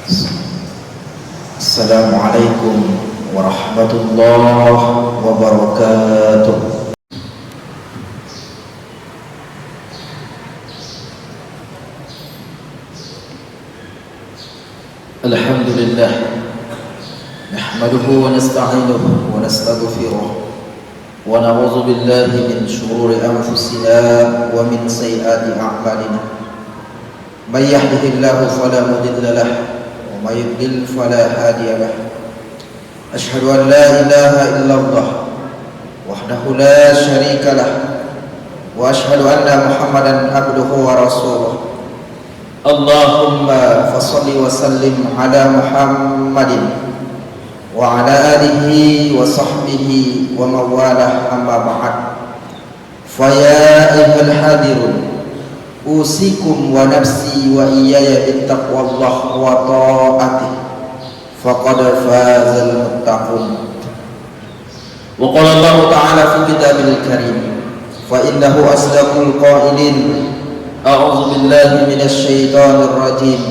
Assalamualaikum warahmatullahi wabarakatuh. Alhamdulillah, nahmaduhu wa nasta'inuhu wa nastaghfiruh wa na'udzu billahi min shururi anfusina wa min sayyiati a'malina. May yahdihillahu fala mudilla lahu wa may yudlil fala hadiya lahu. Ashhadu an la ilaha illallah wahdahu la syarika lahu wa ashhadu anna Muhammadan abduhu wa rasuluh. Allahumma fasalli wa sallim ala Muhammadin wa ala alihi wa sahbihi wa mawalah, amma ba'd. Fa ya ayyuhal hadirun, usikum wa nafsi wa iyaya bittaqwallah wa ta'atih, faqad fazal muttaqun. Wa qala Allah ta'ala fi kitabil karim, fa innahu asdaqul qailin. A'udzu billahi minasy syaithanir rajim.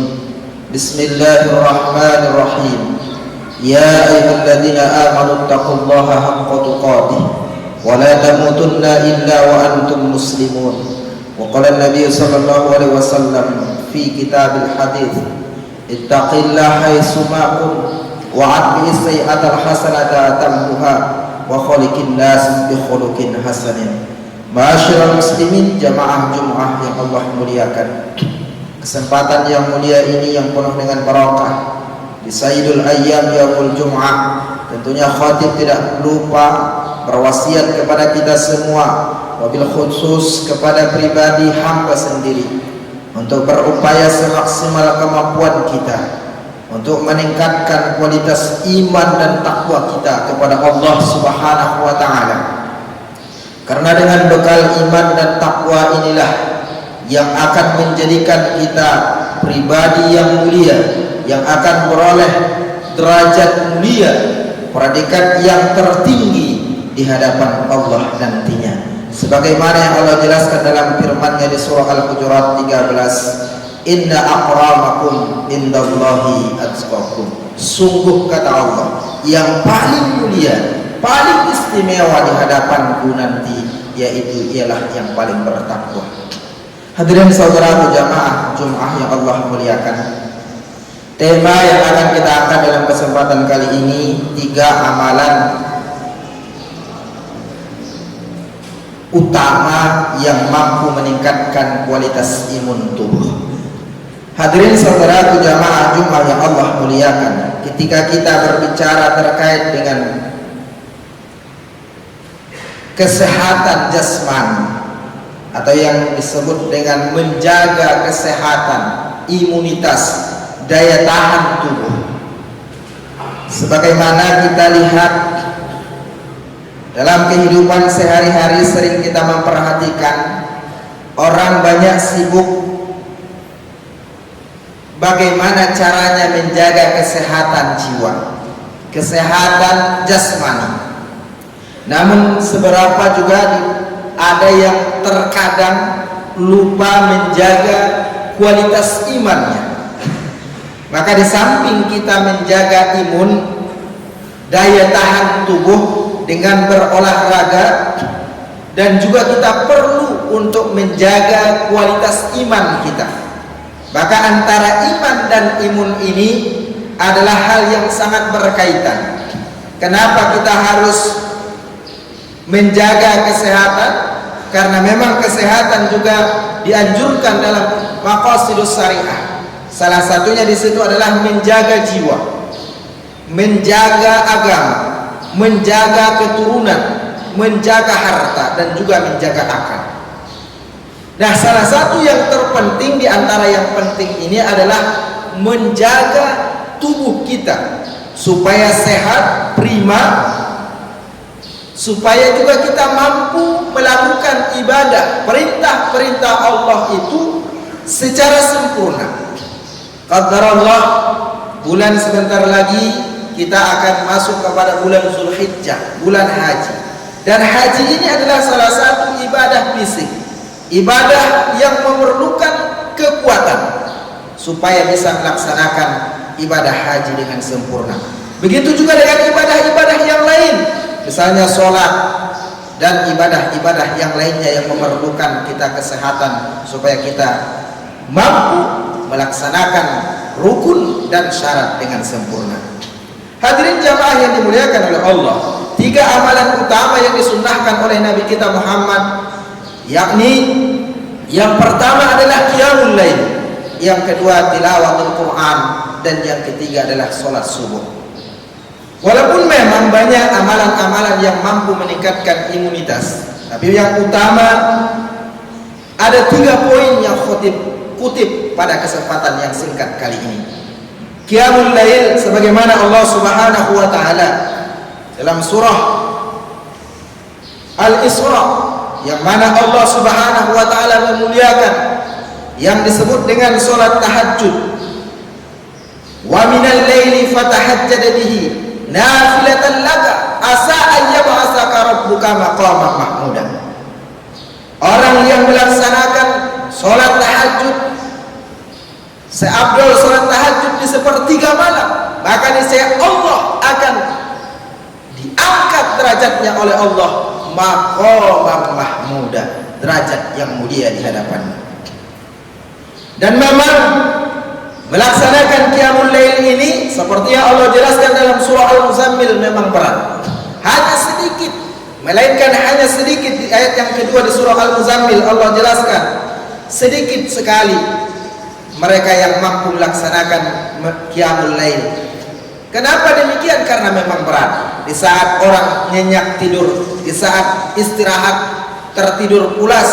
Bismillahirrahmanirrahim. Ya ayyuhalladzina amanu taqullaha haqqa tuqatih wa la tamutunna illa wa antum muslimun. Wa qala an-nabiy sallallahu alaihi wasallam fi kitabil hadits, ittaqillaha haitsu ma kunt wa 'atbi sayyi'atal hasanata tamhuha wa khaliqin nas bi khuluqin hasanin. Ma'asyiral muslimin, jamaah Jumat yang Allah muliakan, kesempatan yang mulia ini yang penuh dengan barakah di Sayyidul Ayyam Yaumul Jum'ah, tentunya khatib tidak lupa berwasiat kepada kita semua, wabil khusus kepada pribadi hamba sendiri, untuk berupaya semaksimal kemampuan kita untuk meningkatkan kualitas iman dan takwa kita kepada Allah Subhanahu wa ta'ala. Karena dengan bekal iman dan takwa inilah yang akan menjadikan kita pribadi yang mulia, yang akan beroleh derajat mulia, predikat yang tertinggi di hadapan Allah nantinya. Sebagaimana yang Allah jelaskan dalam firman-Nya di surah Al-Hujurat 13, inna akramakum indallahi atqakum. Sungguh, kata Allah, yang paling mulia, paling istimewa di hadapanku nanti, yaitu ialah yang paling bertakwa. Hadirin saudara jamaah Jumat yang Allah muliakan, tema yang akan kita angkat dalam kesempatan kali ini, 3 amalan utama yang mampu meningkatkan kualitas imun tubuh. Hadirin saudara jamaah Jumat yang Allah muliakan, ketika kita berbicara terkait dengan kesehatan jasmani atau yang disebut dengan menjaga kesehatan imunitas, daya tahan tubuh, sebagaimana kita lihat dalam kehidupan sehari-hari, sering kita memperhatikan orang banyak sibuk bagaimana caranya menjaga kesehatan jiwa, kesehatan jasmani. Namun seberapa juga ada yang terkadang lupa menjaga kualitas imannya. Maka di samping kita menjaga imun, daya tahan tubuh dengan berolahraga, dan juga kita perlu untuk menjaga kualitas iman kita. Maka antara iman dan imun ini adalah hal yang sangat berkaitan. Kenapa kita harus menjaga kesehatan? Karena memang kesehatan juga dianjurkan dalam maqasidus syariah. Salah satunya di situ adalah menjaga jiwa, menjaga agama, menjaga keturunan, menjaga harta, dan juga menjaga akal. Nah, salah satu yang terpenting di antara yang penting ini adalah menjaga tubuh kita supaya sehat, prima, supaya juga kita mampu melakukan ibadah, perintah-perintah Allah itu secara sempurna. Qadarullah, bulan sebentar lagi kita akan masuk kepada bulan Zulhijjah, bulan haji. Dan haji ini adalah salah satu ibadah fisik, ibadah yang memerlukan kekuatan supaya bisa melaksanakan ibadah haji dengan sempurna. Begitu juga dengan ibadah-ibadah yang lain, misalnya sholat dan ibadah-ibadah yang lainnya yang memerlukan kita kesehatan supaya kita mampu melaksanakan rukun dan syarat dengan sempurna. Hadirin jamaah yang dimuliakan oleh Allah, 3 amalan utama yang disunnahkan oleh Nabi kita Muhammad, yakni yang pertama adalah qiyamul lail, yang kedua tilawatul Quran, dan yang ketiga adalah sholat subuh. Walaupun memang banyak amalan-amalan yang mampu meningkatkan imunitas, tapi yang utama ada 3 poin yang kutip pada kesempatan yang singkat kali ini. Qiyamul lail, sebagaimana Allah Subhanahu wa taala dalam surah Al-Isra, yang mana Allah Subhanahu wa taala memuliakan yang disebut dengan salat tahajud. Wa minal laili fatahajjad bihi nafilatan laka asa an yab'atsaka rabbuka maqaman mahmudan. Orang yang melaksanakan salat tahajud, seabdul salat tahajud di sepertiga malam, maka niscaya Allah akan diangkat derajatnya oleh Allah maqaman mahmuda, derajat yang mulia di hadapannya. Dan memang melaksanakan qiyamul lail ini seperti yang Allah jelaskan dalam surah Al-Muzammil memang berat. Hanya sedikit, melainkan hanya sedikit di ayat yang kedua di surah Al-Muzammil Allah jelaskan sedikit sekali mereka yang mampu melaksanakan qiyamul lail. Kenapa demikian? Karena memang berat. Di saat orang nyenyak tidur, di saat istirahat tertidur pulas,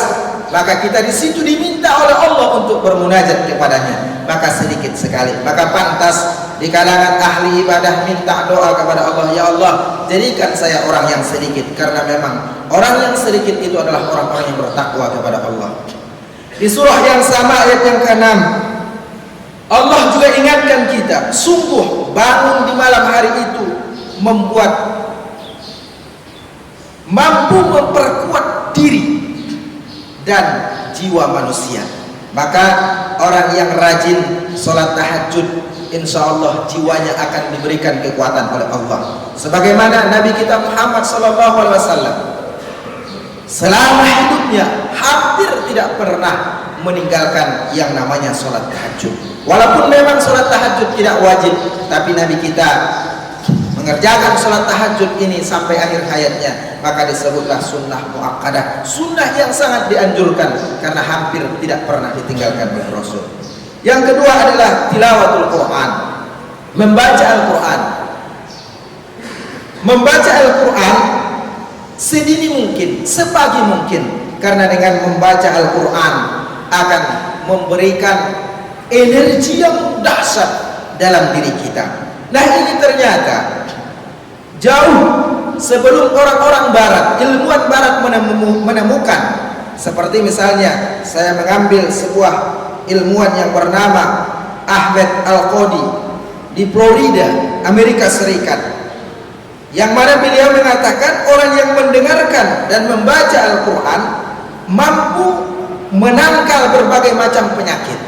maka kita di situ diminta oleh Allah untuk bermunajat kepadanya. Maka sedikit sekali, maka pantas di kalangan ahli ibadah minta doa kepada Allah, ya Allah, jadikan saya orang yang sedikit, karena memang orang yang sedikit itu adalah orang-orang yang bertakwa kepada Allah. Di surah yang sama ayat yang ke-6 Allah juga ingatkan kita, sungguh bangun di malam hari itu membuat mampu memperkuat diri dan jiwa manusia. Maka orang yang rajin sholat tahajud, insya Allah jiwanya akan diberikan kekuatan oleh Allah. Sebagaimana Nabi kita Muhammad SAW selama hidupnya hampir tidak pernah meninggalkan yang namanya sholat tahajud. Walaupun memang sholat tahajud tidak wajib, tapi Nabi kita mengerjakan sholat tahajud ini sampai akhir hayatnya, maka disebutlah sunnah muakkadah, sunnah yang sangat dianjurkan karena hampir tidak pernah ditinggalkan oleh Rasul. Yang kedua adalah tilawatul Quran, membaca Al-Quran. Membaca Al-Quran sedini mungkin, sepagi mungkin, karena dengan membaca Al-Quran akan memberikan energi yang dahsyat dalam diri kita. Nah, ini ternyata jauh sebelum orang-orang barat, ilmuwan barat menemukan. Seperti misalnya saya mengambil sebuah ilmuwan yang bernama Ahmed Al-Qadi di Florida, Amerika Serikat, yang mana beliau mengatakan orang yang mendengarkan dan membaca Al-Quran mampu menangkal berbagai macam penyakit.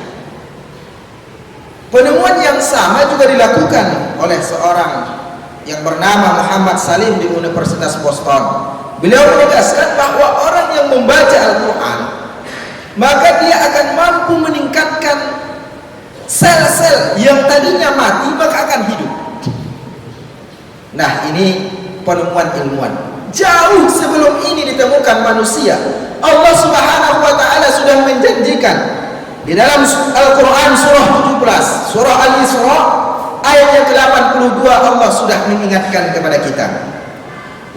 Penemuan yang sama juga dilakukan oleh seorang yang bernama Muhammad Salim di Universitas Boston. Beliau menegaskan bahwa orang yang membaca Al-Quran, maka dia akan mampu meningkatkan sel-sel yang tadinya mati, maka akan hidup. Nah, ini penemuan ilmuwan. Jauh sebelum ini ditemukan manusia, Allah Subhanahu wa ta'ala sudah menjanjikan di dalam Al-Quran surah 17, surah Al-Isra ayat yang ke-82, Allah sudah mengingatkan kepada kita,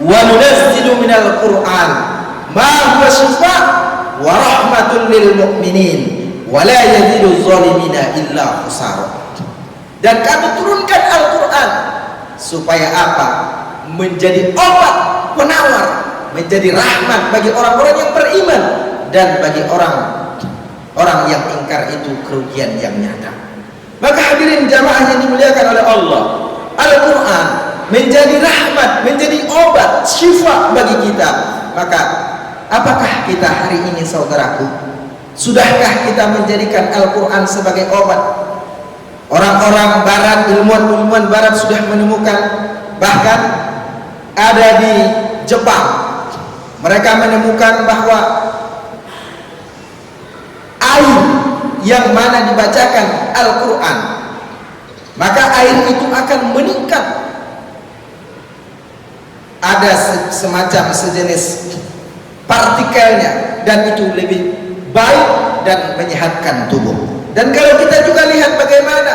wa nunazzilu minal Qur'an ma huwa shifaa wa rahmatun lil mu'minin wa la yazidu zalimina illa khusara. Dan kami turunkan Al-Quran supaya apa? Menjadi obat penawar, menjadi rahmat bagi orang-orang yang beriman, dan bagi orang yang ingkar itu kerugian yang nyata. Maka hadirin jamaah yang dimuliakan oleh Allah, Al-Quran menjadi rahmat, menjadi obat, syifa bagi kita. Maka apakah kita hari ini, saudaraku, sudahkah kita menjadikan Al-Quran sebagai obat? Orang-orang barat, ilmuwan-ilmuwan barat sudah menemukan, bahkan ada di Jepang, mereka menemukan bahwa air yang mana dibacakan Al-Quran, maka air itu akan meningkat. Ada semacam sejenis partikelnya, dan itu lebih baik dan menyehatkan tubuh. Dan kalau kita juga lihat bagaimana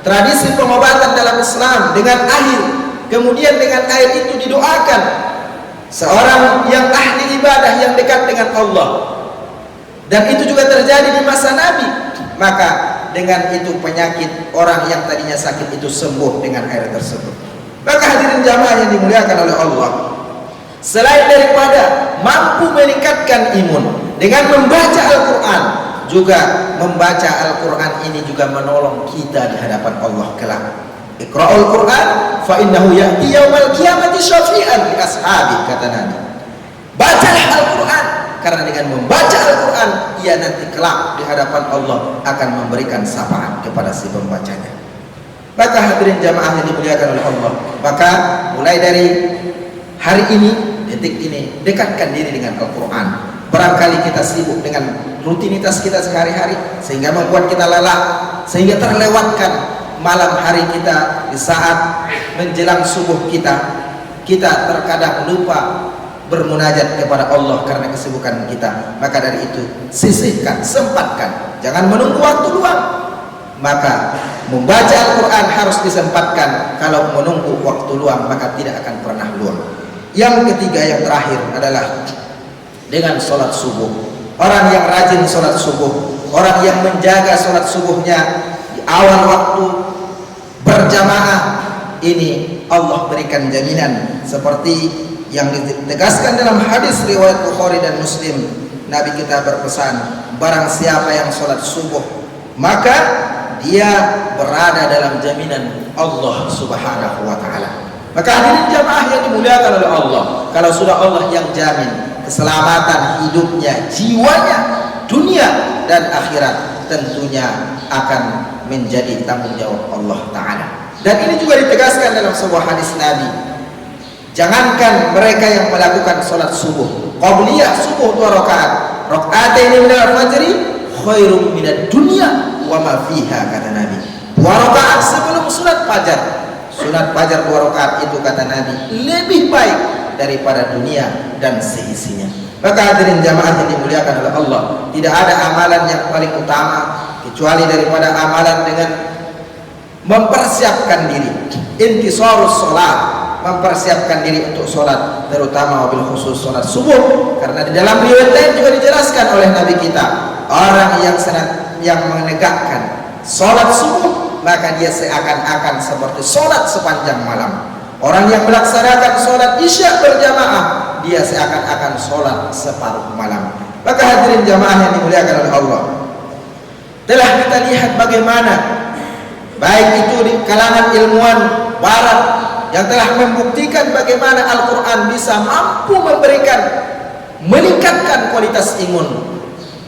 tradisi pengobatan dalam Islam dengan air, kemudian dengan air itu didoakan seorang yang ahli ibadah yang dekat dengan Allah, dan itu juga terjadi di masa Nabi, maka dengan itu penyakit orang yang tadinya sakit itu sembuh dengan air tersebut. Maka hadirin jamaah yang dimuliakan oleh Allah, selain daripada mampu meningkatkan imun dengan membaca Al-Quran, juga membaca Al-Quran ini juga menolong kita di hadapan Allah kelak. Iqra'ul Quran fa innahu ya'ti yaumal qiyamati syafi'an li ashabi, kata Nabi. Bacalah Al-Quran, karena dengan membaca Al-Quran ia nanti kelak di hadapan Allah akan memberikan syafaat kepada si pembacanya. Maka hadirin jamaah yang dimuliakan oleh Allah, maka mulai dari hari ini, detik ini, dekatkan diri dengan Al-Quran. Barangkali kita sibuk dengan rutinitas kita sehari-hari sehingga membuat kita lelah, sehingga terlewatkan malam hari kita. Di saat menjelang subuh kita terkadang lupa bermunajat kepada Allah karena kesibukan kita. Maka dari itu sisihkan, sempatkan, jangan menunggu waktu luang. Maka membaca Al-Quran harus disempatkan. Kalau menunggu waktu luang maka tidak akan pernah luang. Yang ketiga, yang terakhir adalah dengan sholat subuh. Orang yang rajin sholat subuh, orang yang menjaga sholat subuhnya di awal waktu berjamaah, ini Allah berikan jaminan seperti yang ditegaskan dalam hadis riwayat Bukhari dan Muslim. Nabi kita berpesan, barang siapa yang sholat subuh maka dia berada dalam jaminan Allah Subhanahu wa ta'ala. Maka hadirin jamaah yang dimuliakan oleh Allah, kalau sudah Allah yang jamin keselamatan hidupnya, jiwanya, dunia dan akhirat, tentunya akan menjadi tanggung jawab Allah Ta'ala. Dan ini juga ditegaskan dalam sebuah hadis Nabi, jangankan mereka yang melakukan sholat subuh, qabliyah subuh 2 rakaat, rakaatain minal fajri khairum minad dunya wa ma fiha, kata Nabi. 2 rakaat sebelum sunat fajar, sunat fajar 2 rakaat itu, kata Nabi, lebih baik daripada dunia dan seisinya. Maka hadirin jamaah yang dimuliakan oleh Allah, tidak ada amalan yang paling utama kecuali daripada amalan dengan mempersiapkan diri, intisarus sholat, mempersiapkan diri untuk sholat, terutama wabil khusus sholat subuh. Karena di dalam riwayat lain juga dijelaskan oleh Nabi kita, orang yang menegakkan sholat subuh maka dia seakan-akan seperti sholat sepanjang malam. Orang yang melaksanakan sholat isya berjamaah, dia seakan-akan sholat separuh malam. Maka hadirin jamaah yang dimuliakan oleh Allah, telah kita lihat bagaimana baik itu di kalangan ilmuwan barat yang telah membuktikan bagaimana Al-Quran bisa mampu meningkatkan kualitas imun.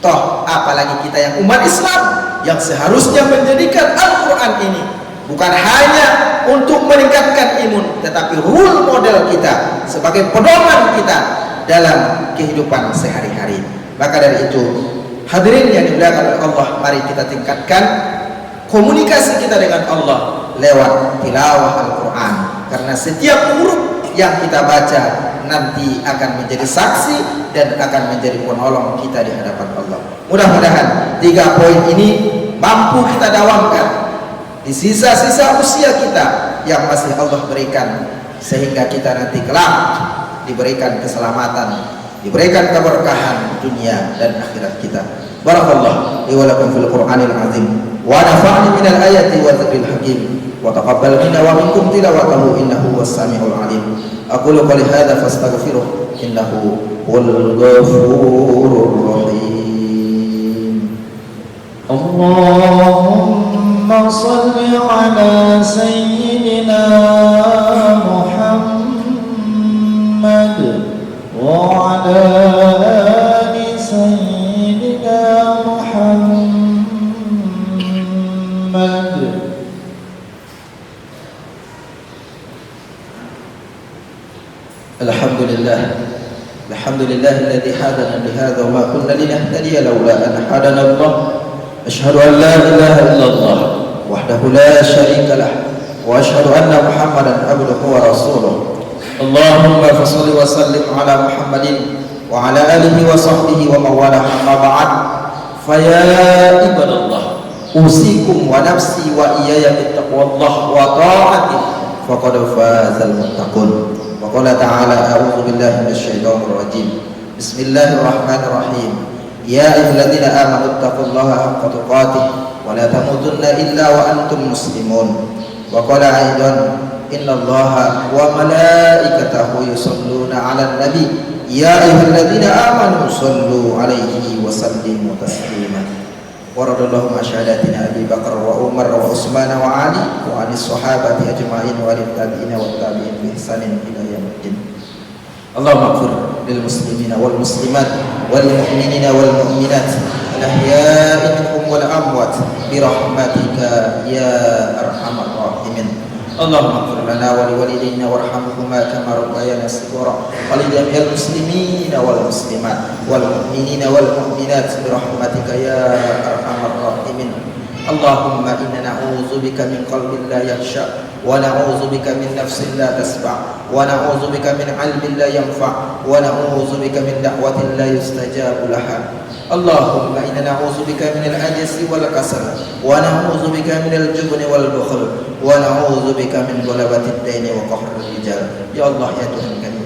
Toh apalagi kita yang umat Islam yang seharusnya menjadikan Al-Quran ini bukan hanya untuk meningkatkan imun, tetapi role model kita sebagai pedoman kita dalam kehidupan sehari-hari. Maka dari itu hadirin yang dimuliakan oleh Allah, mari kita tingkatkan komunikasi kita dengan Allah lewat tilawah Al-Quran, karena setiap huruf yang kita baca nanti akan menjadi saksi dan akan menjadi penolong kita di hadapan Allah. Mudah-mudahan 3 poin ini mampu kita dawamkan di sisa-sisa usia kita yang masih Allah berikan, sehingga kita nanti kelak diberikan keselamatan, diberikan keberkahan dunia dan akhirat kita. Barakallahu li wa lakum fil Qur'anil azim wa nafa'ni minal ayati wa dzikril hakim wa taqabbal minna wa minkum tilawatahu innahu was samiul alim. Aqulu qali hadza fastaghfiruh innahu huwal ghafurur rahim. Allahumma salli ala sayyidina Muhammad wa ala ali sayyidina Muhammad الحمد لله الذي هدانا لهذا وما كنا لنهتدي لولا أن هدانا الله أشهد أن لا إله إلا الله وحده لا شريك له وأشهد أن محمدا عبده ورسوله اللهم فصل وسلم على محمد وعلى آله وصحبه ومن والاه أما بعد فيا عباد الله أوصيكم ونفسي وإياي بتقوى الله وطاعته فقد فاز المتقون. وقال تعالى أعوذ بالله من الشيطان الرجيم بسم الله الرحمن الرحيم يا أيها الذين آمنوا اتقوا الله حق تقاته ولا تموتن إلا وأنتم مسلمون. وقال أيضا إن الله وملائكته يصلون على النبي يا أيها الذين آمنوا صلوا عليه وسلموا تسليما. ورضي الله عن شهاداتنا أبي بكر وعمر وعثمان وعلي وعن الصحابة أجمعين وللتابعين والتابعين بإحسان إلى يوم الدين. اللهم اغفر للمسلمين والمسلمات والمؤمنين والمؤمنات الأحياء منهم والأموات برحمتك يا أرحم الراحمين. اللهم اغفر لنا ولوالدينا وارحمهما كما ربيانا صغارا ولجميع المسلمين والمسلمات والمؤمنين والمؤمنات برحمتك يا أرحم الراحمين. اللهم إنا نعوذ بك من قلب لا يخشع ونعوذ بك من نفس لا تسمع ونعوذ بك من علم لا ينفع ونعوذ بك من دعوة لا يستجاب لها. اللهم إنا نعوذ بك من العجز والكسل ونعوذ بك من الجبن والبخل ونعوذ بك من غلبة الدين وقهر الرجال. Ya Allah, ya Tuhan kami,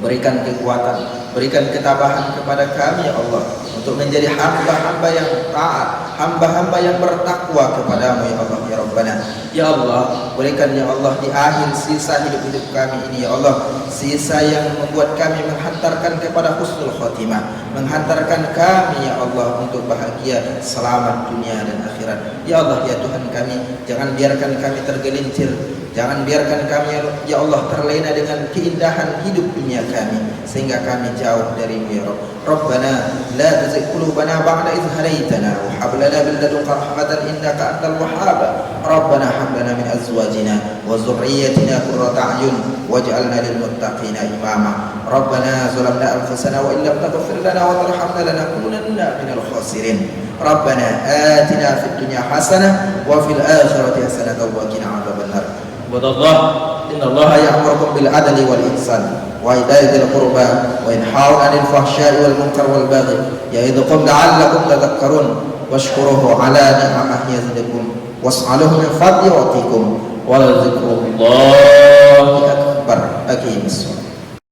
berikan kekuatan, berikan ketabahan kepada kami ya Allah untuk menjadi hamba-hamba yang taat, hamba-hamba yang bertakwa kepadamu ya Allah ya Rabbana. Ya Allah, berikan ya Allah di akhir sisa hidup-hidup kami ini ya Allah, sisa yang membuat kami menghantarkan kepada husnul khotimah, menghantarkan kami ya Allah untuk bahagia selamat dunia dan akhirat. Ya Allah ya Tuhan kami, jangan biarkan kami tergelincir, jangan biarkan kami ya Allah terlena dengan keindahan hidup dunia kami sehingga kami jauh darimu ya Rabb. Rabbana la tuzigh qulubana ba'da idh hadaytana wa hab lana min ladunka rahmatan innaka antal wahhab. Rabbana hab lana min azwajina wa dhurriyyatina qurrata a'yun waj'alna lil muttaqina imama. Rabbana zalamna anfusana wa illam taghfir lana wa tarhamna lanakunanna minal khasirin. Rabbana atina fid dunya hasanah wa fil akhirati hasanah wa qina adzabannar. Ibadallah, innallaha ya'murukum bil adli wal ihsan wa ita'i dzil qurba wa yanhauna 'anil fahsya'i wal munkar wal baghi ya'idzukum la'allakum tadhakkarun washkuruhu 'ala ni'amihi yazidukum was'aluhu min fadli yu'tikum wa la dzikrullahi